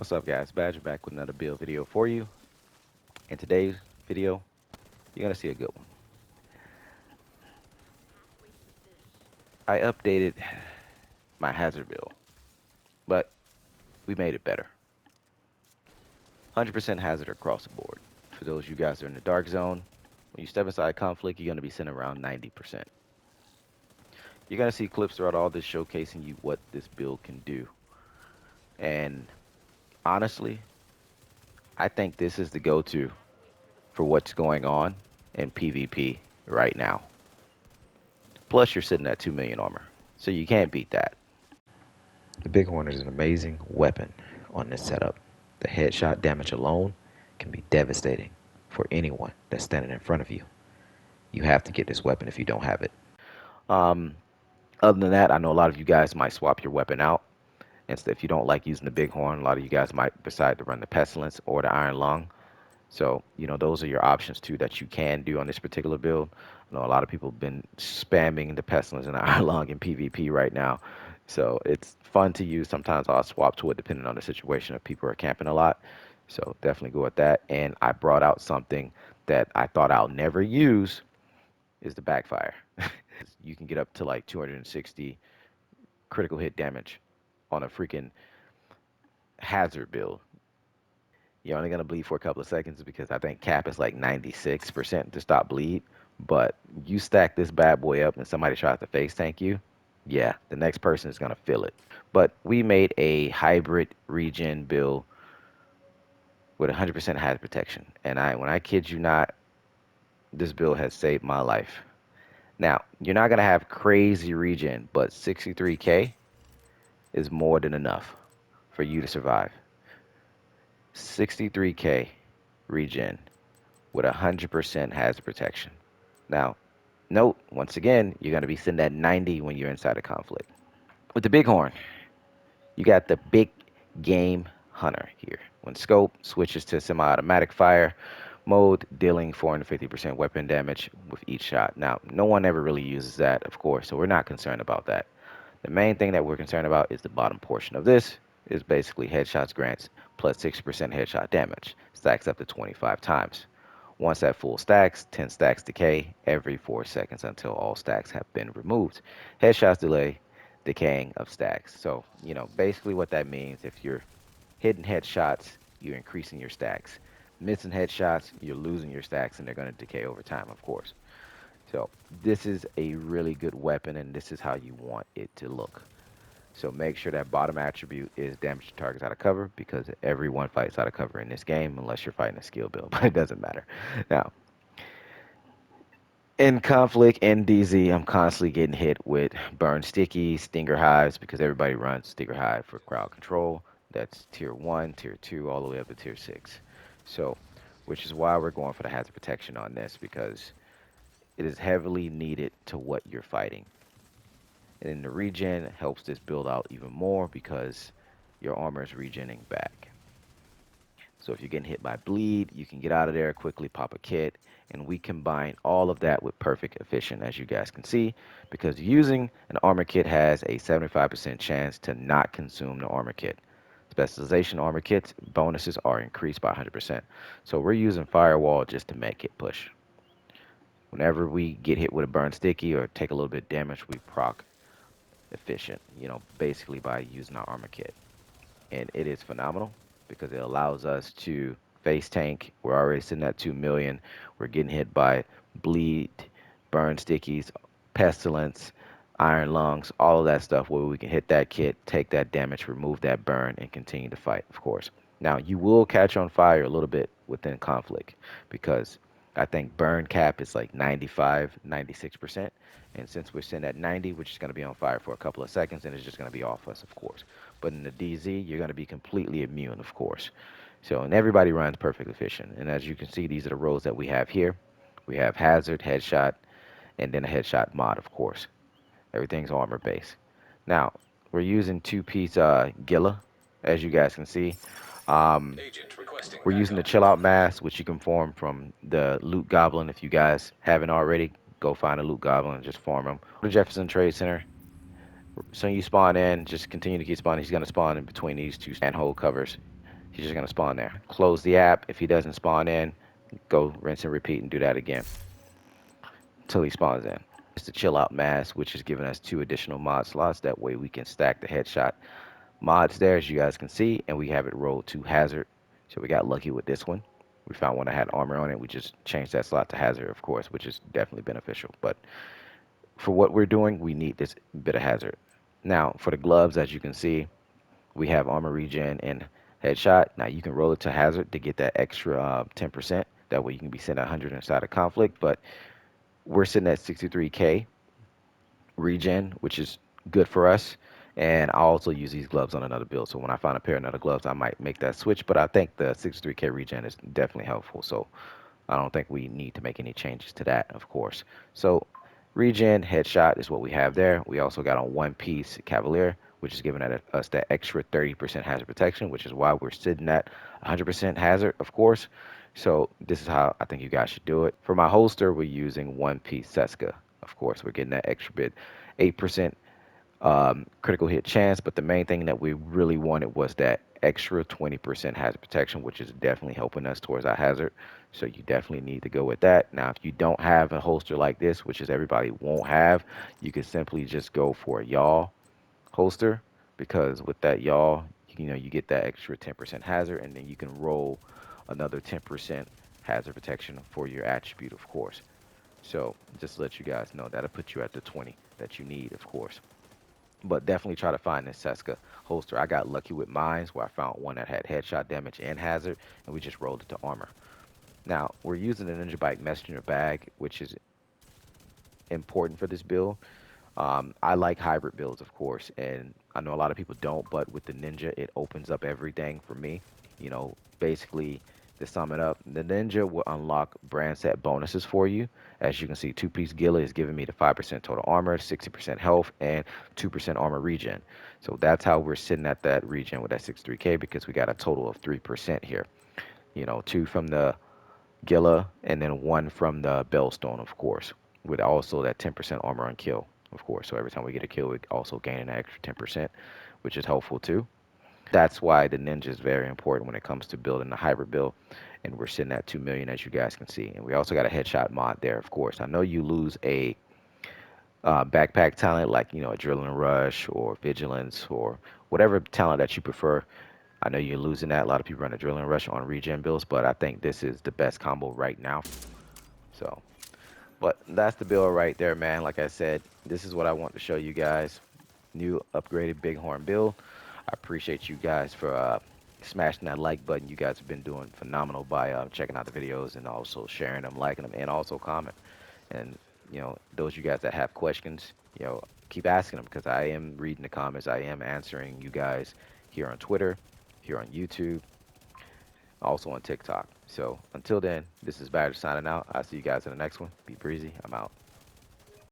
What's up, guys? Badger back with another build video for you. In today's video, you're gonna see a good one. I updated my hazard build, but we made it better. 100% hazard across the board. For those of you guys that are in the dark zone, when you step inside conflict, you're gonna be sitting around 90%. You're gonna see clips throughout all this showcasing you what this build can do. And honestly, I think this is the go-to for what's going on in PvP right now. Plus, you're sitting at 2 million armor, so you can't beat that. The BigHorn is an amazing weapon on this setup. The headshot damage alone can be devastating for anyone that's standing in front of you. You have to get this weapon if you don't have it. Um, Other than that, I know a lot of you guys might swap your weapon out. And so if you don't like using the BigHorn, a lot of you guys might decide to run the Pestilence or the Iron Lung. So, those are your options too that you can do on this particular build. I know a lot of people have been spamming the Pestilence and the Iron Lung in PvP right now. So it's fun to use. Sometimes I'll swap to it depending on the situation if people are camping a lot. So definitely go with that. And I brought out something that I thought I'll never use is the backfire. You can get up to like 260 critical hit damage on a freaking hazard build. You're only going to bleed for a couple of seconds because I think cap is like 96% to stop bleed. But you stack this bad boy up and somebody tries to face tank you, yeah, the next person is going to feel it. But we made a hybrid regen build with 100% hazard protection. And when I kid you not, this build has saved my life. Now, you're not going to have crazy regen, but 63k is more than enough for you to survive. 63k regen with 100% hazard protection. Now, note, once again, you're going to be sitting at 90 when you're inside a conflict. With the BigHorn, you got the big game hunter here. When scope switches to semi-automatic fire mode, dealing 450% weapon damage with each shot. Now, no one ever really uses that, of course, so we're not concerned about that. The main thing that we're concerned about is the bottom portion of this is basically headshots grants plus 6% headshot damage. Stacks up to 25 times. Once that full stacks, 10 stacks decay every 4 seconds until all stacks have been removed. Headshots delay decaying of stacks. So, basically what that means, if you're hitting headshots, you're increasing your stacks. Missing headshots, you're losing your stacks and they're going to decay over time, of course. So this is a really good weapon and this is how you want it to look. So make sure that bottom attribute is damage to targets out of cover because everyone fights out of cover in this game unless you're fighting a skill build, but it doesn't matter. Now, in conflict in DZ, I'm constantly getting hit with burn sticky, stinger hives because everybody runs stinger hive for crowd control. That's tier 1, tier 2, all the way up to tier 6. So, which is why we're going for the hazard protection on this because it is heavily needed to what you're fighting. And then the regen helps this build out even more because your armor is regenning back. So if you're getting hit by bleed, you can get out of there quickly, pop a kit, and we combine all of that with perfect efficient, as you guys can see, because using an armor kit has a 75% chance to not consume the armor kit. Specialization armor kits bonuses are increased by 100%. So we're using firewall just to make it push. Whenever we get hit with a burn sticky or take a little bit of damage, we proc efficient, basically by using our armor kit. And it is phenomenal because it allows us to face tank. We're already sitting at 2 million. We're getting hit by bleed, burn stickies, pestilence, iron lungs, all of that stuff where we can hit that kit, take that damage, remove that burn, and continue to fight, of course. Now, you will catch on fire a little bit within conflict because I think burn cap is like 95, 96%. And since we're sitting at 90, we're just going to be on fire for a couple of seconds and it's just going to be off us, of course. But in the DZ, you're going to be completely immune, of course. So, and everybody runs perfect efficient. And as you can see, these are the roles that we have here. We have hazard, headshot, and then a headshot mod, of course. Everything's armor based. Now, we're using two-piece Gilla, as you guys can see. We're using the chill out mask, which you can form from the loot goblin. If you guys haven't already, go find a loot goblin and just form him. The Jefferson Trade Center. So you spawn in, just continue to keep spawning. He's going to spawn in between these two handhold covers. He's just gonna spawn there. Close the app. If he doesn't spawn in, go rinse and repeat and do that again until he spawns in. It's the chill out mask, which is giving us 2 additional mod slots. That way we can stack the headshot mods there, as you guys can see, and we have it rolled to hazard. So we got lucky with this one. We found one that had armor on it. We just changed that slot to hazard, of course, which is definitely beneficial. But for what we're doing, we need this bit of hazard. Now, for the gloves, as you can see, we have armor regen and headshot. Now, you can roll it to hazard to get that extra 10%. That way you can be sitting at 100 inside of conflict. But we're sitting at 63K regen, which is good for us. And I also use these gloves on another build. So when I find a pair of another gloves, I might make that switch. But I think the 63K regen is definitely helpful. So I don't think we need to make any changes to that, of course. So regen, headshot is what we have there. We also got a one-piece Cavalier, which is giving us that extra 30% hazard protection, which is why we're sitting at 100% hazard, of course. So this is how I think you guys should do it. For my holster, we're using one-piece Seska. Of course, we're getting that extra bit, 8% critical hit chance, but the main thing that we really wanted was that extra 20% hazard protection, which is definitely helping us towards our hazard. So you definitely need to go with that. Now, if you don't have a holster like this, which is everybody won't have, you can simply just go for a yaw holster, because with that yaw, you know, you get that extra 10% hazard, and then you can roll another 10% hazard protection for your attribute, of course. So just to let you guys know, that'll put you at the 20 that you need, of course. But definitely try to find this Seska holster. I got lucky with mines where I found one that had headshot damage and hazard, and we just rolled it to armor. Now, we're using the Ninja Bike messenger bag, which is important for this build. I like hybrid builds, of course, and I know a lot of people don't, but with the Ninja, it opens up everything for me. You know, basically, to sum it up, the Ninja will unlock brand set bonuses for you. As you can see, two-piece Gila is giving me the 5% total armor, 60% health, and 2% armor regen. So that's how we're sitting at that regen with that 63K, because we got a total of 3% here. You know, 2 from the Gila, and then 1 from the Bellstone, of course, with also that 10% armor on kill, of course. So every time we get a kill, we also gain an extra 10%, which is helpful too. That's why the Ninja is very important when it comes to building the hybrid build. And we're sitting at 2 million, as you guys can see. And we also got a headshot mod there, of course. I know you lose a backpack talent like, you know, Adrenaline Rush or Vigilance or whatever talent that you prefer. I know you're losing that. A lot of people run Adrenaline Rush on regen builds, but I think this is the best combo right now. So, but that's the build right there, man. Like I said, this is what I want to show you guys. New upgraded Bighorn build. I appreciate you guys for smashing that like button. You guys have been doing phenomenal by checking out the videos and also sharing them, liking them, and also comment. And you know, those you guys that have questions, you know, keep asking them, because I am reading the comments. I am answering you guys here on Twitter, here on YouTube, also on TikTok. So until then, this is Badger signing out. I'll see you guys in the next one. Be breezy. I'm out.